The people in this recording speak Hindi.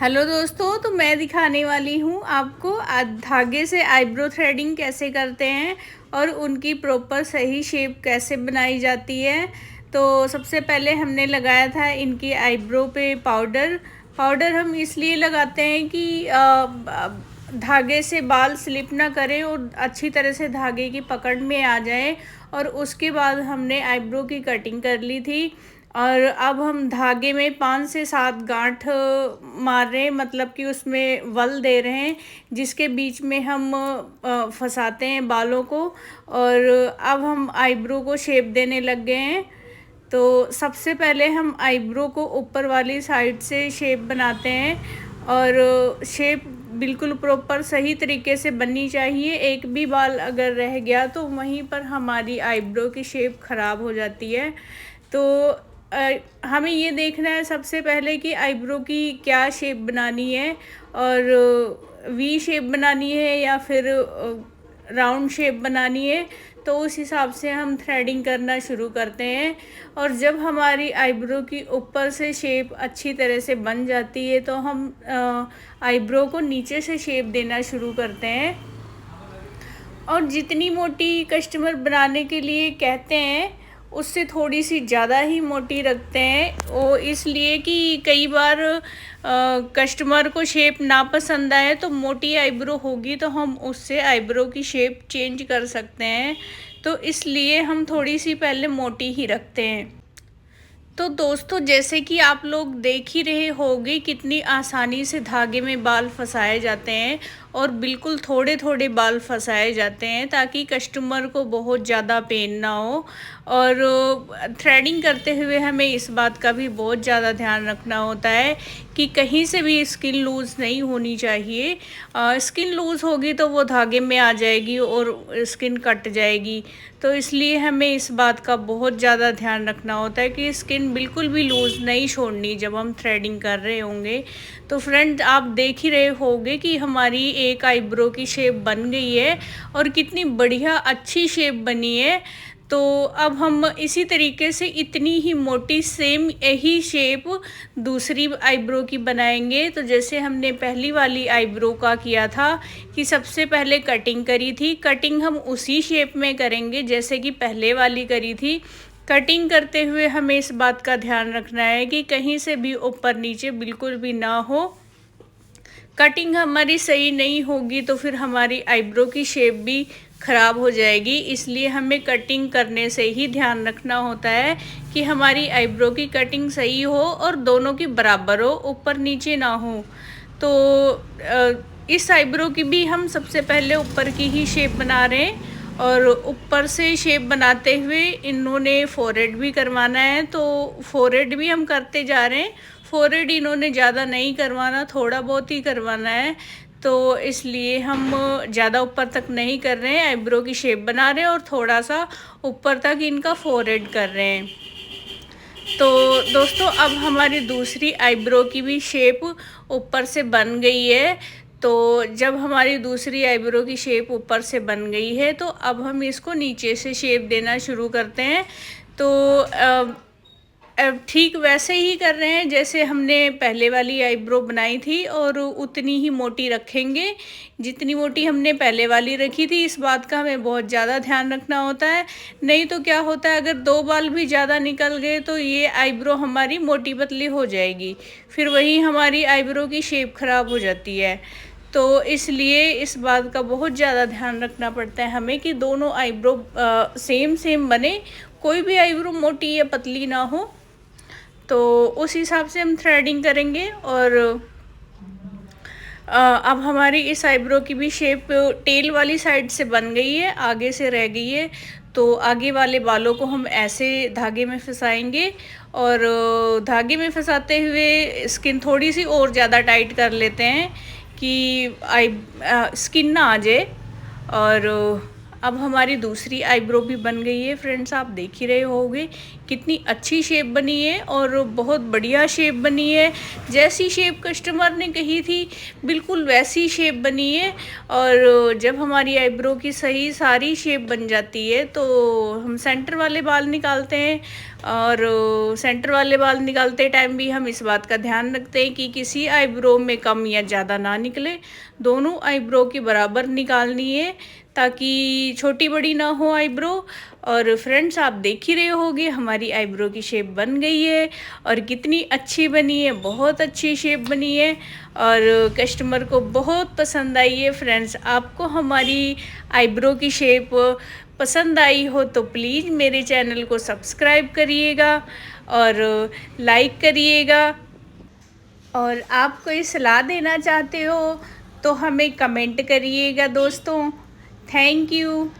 हेलो दोस्तों, तो मैं दिखाने वाली हूँ आपको आज धागे से आईब्रो थ्रेडिंग कैसे करते हैं और उनकी प्रॉपर सही शेप कैसे बनाई जाती है। तो सबसे पहले हमने लगाया था इनकी आईब्रो पे पाउडर हम इसलिए लगाते हैं कि धागे से बाल स्लिप ना करें और अच्छी तरह से धागे की पकड़ में आ जाए। और उसके बाद हमने आईब्रो की कटिंग कर ली थी और अब हम धागे में 5 से 7 गांठ मार रहे हैं, मतलब कि उसमें वल दे रहे हैं जिसके बीच में हम फंसाते हैं बालों को। और अब हम आईब्रो को शेप देने लग गए हैं। तो सबसे पहले हम आईब्रो को ऊपर वाली साइड से शेप बनाते हैं और शेप बिल्कुल प्रॉपर सही तरीके से बननी चाहिए। एक भी बाल अगर रह गया तो वहीं पर हमारी आईब्रो की शेप ख़राब हो जाती है। तो हमें ये देखना है सबसे पहले कि आईब्रो की क्या शेप बनानी है और वी शेप बनानी है या फिर राउंड शेप बनानी है। तो उस हिसाब से हम थ्रेडिंग करना शुरू करते हैं। और जब हमारी आईब्रो की ऊपर से शेप अच्छी तरह से बन जाती है तो हम आईब्रो को नीचे से शेप देना शुरू करते हैं। और जितनी मोटी कस्टमर बनाने के लिए कहते हैं उससे थोड़ी सी ज़्यादा ही मोटी रखते हैं। वो इसलिए कि कई बार कस्टमर को शेप ना पसंद आए तो मोटी आईब्रो होगी तो हम उससे आईब्रो की शेप चेंज कर सकते हैं। तो इसलिए हम थोड़ी सी पहले मोटी ही रखते हैं। तो दोस्तों, जैसे कि आप लोग देख ही रहे होंगे कितनी आसानी से धागे में बाल फंसाए जाते हैं और बिल्कुल थोड़े थोड़े बाल फंसाए जाते हैं ताकि कस्टमर को बहुत ज़्यादा पेन ना हो। और थ्रेडिंग करते हुए हमें इस बात का भी बहुत ज़्यादा ध्यान रखना होता है कि कहीं से भी स्किन लूज़ नहीं होनी चाहिए। स्किन लूज़ होगी तो वो धागे में आ जाएगी और स्किन कट जाएगी। तो इसलिए हमें इस बात का बहुत ज़्यादा ध्यान रखना होता है कि स्किन बिल्कुल भी लूज़ नहीं छोड़नी जब हम थ्रेडिंग कर रहे होंगे। तो फ्रेंड, आप देख ही रहे होंगे कि हमारी एक आईब्रो की शेप बन गई है और कितनी बढ़िया अच्छी शेप बनी है। तो अब हम इसी तरीके से इतनी ही मोटी सेम यही शेप दूसरी आईब्रो की बनाएंगे। तो जैसे हमने पहली वाली आईब्रो का किया था कि सबसे पहले कटिंग करी थी, कटिंग हम उसी शेप में करेंगे जैसे कि पहले वाली करी थी। कटिंग करते हुए हमें इस बात का ध्यान रखना है कि कहीं से भी ऊपर नीचे बिल्कुल भी ना हो। कटिंग हमारी सही नहीं होगी तो फिर हमारी आईब्रो की शेप भी ख़राब हो जाएगी। इसलिए हमें कटिंग करने से ही ध्यान रखना होता है कि हमारी आईब्रो की कटिंग सही हो और दोनों की बराबर हो, ऊपर नीचे ना हो। तो इस आईब्रो की भी हम सबसे पहले ऊपर की ही शेप बना रहे हैं और ऊपर से शेप बनाते हुए इन्होंने फोरहेड भी करवाना है तो फोरहेड भी हम करते जा रहे हैं। फोरहेड इन्होंने ज़्यादा नहीं करवाना, थोड़ा बहुत ही करवाना है। तो इसलिए हम ज़्यादा ऊपर तक नहीं कर रहे हैं, आईब्रो की शेप बना रहे हैं और थोड़ा सा ऊपर तक इनका फोरहेड कर रहे हैं। तो दोस्तों, अब हमारी दूसरी आईब्रो की भी शेप ऊपर से बन गई है। तो जब हमारी दूसरी आईब्रो की शेप ऊपर से बन गई है तो अब हम इसको नीचे से शेप देना शुरू करते हैं। तो ठीक वैसे ही कर रहे हैं जैसे हमने पहले वाली आईब्रो बनाई थी और उतनी ही मोटी रखेंगे जितनी मोटी हमने पहले वाली रखी थी। इस बात का हमें बहुत ज़्यादा ध्यान रखना होता है, नहीं तो क्या होता है अगर 2 बाल भी ज़्यादा निकल गए तो ये आईब्रो हमारी मोटी पतली हो जाएगी, फिर वही हमारी आईब्रो की शेप ख़राब हो जाती है। तो इसलिए इस बात का बहुत ज़्यादा ध्यान रखना पड़ता है हमें कि दोनों आईब्रो सेम बने, कोई भी आईब्रो मोटी या पतली ना हो। तो उस हिसाब से हम थ्रेडिंग करेंगे। और अब हमारी इस आईब्रो की भी शेप टेल वाली साइड से बन गई है, आगे से रह गई है। तो आगे वाले बालों को हम ऐसे धागे में फंसाएंगे और धागे में फंसाते हुए स्किन थोड़ी सी और ज़्यादा टाइट कर लेते हैं कि स्किन ना आ जाए। और अब हमारी दूसरी आईब्रो भी बन गई है। फ्रेंड्स, आप देख ही रहे होंगे कितनी अच्छी शेप बनी है और बहुत बढ़िया शेप बनी है। जैसी शेप कस्टमर ने कही थी बिल्कुल वैसी शेप बनी है। और जब हमारी आईब्रो की सही सारी शेप बन जाती है तो हम सेंटर वाले बाल निकालते हैं और सेंटर वाले बाल निकालते टाइम भी हम इस बात का ध्यान रखते हैं कि किसी आईब्रो में कम या ज़्यादा ना निकले, दोनों आईब्रो की बराबर निकालनी है ताकि छोटी बड़ी ना हो आईब्रो। और फ्रेंड्स, आप देख ही रहे होगे हमारी आईब्रो की शेप बन गई है और कितनी अच्छी बनी है, बहुत अच्छी शेप बनी है और कस्टमर को बहुत पसंद आई है। फ्रेंड्स, आपको हमारी आईब्रो की शेप पसंद आई हो तो प्लीज़ मेरे चैनल को सब्सक्राइब करिएगा और लाइक करिएगा। और आप कोई सलाह देना चाहते हो तो हमें कमेंट करिएगा दोस्तों। Thank you.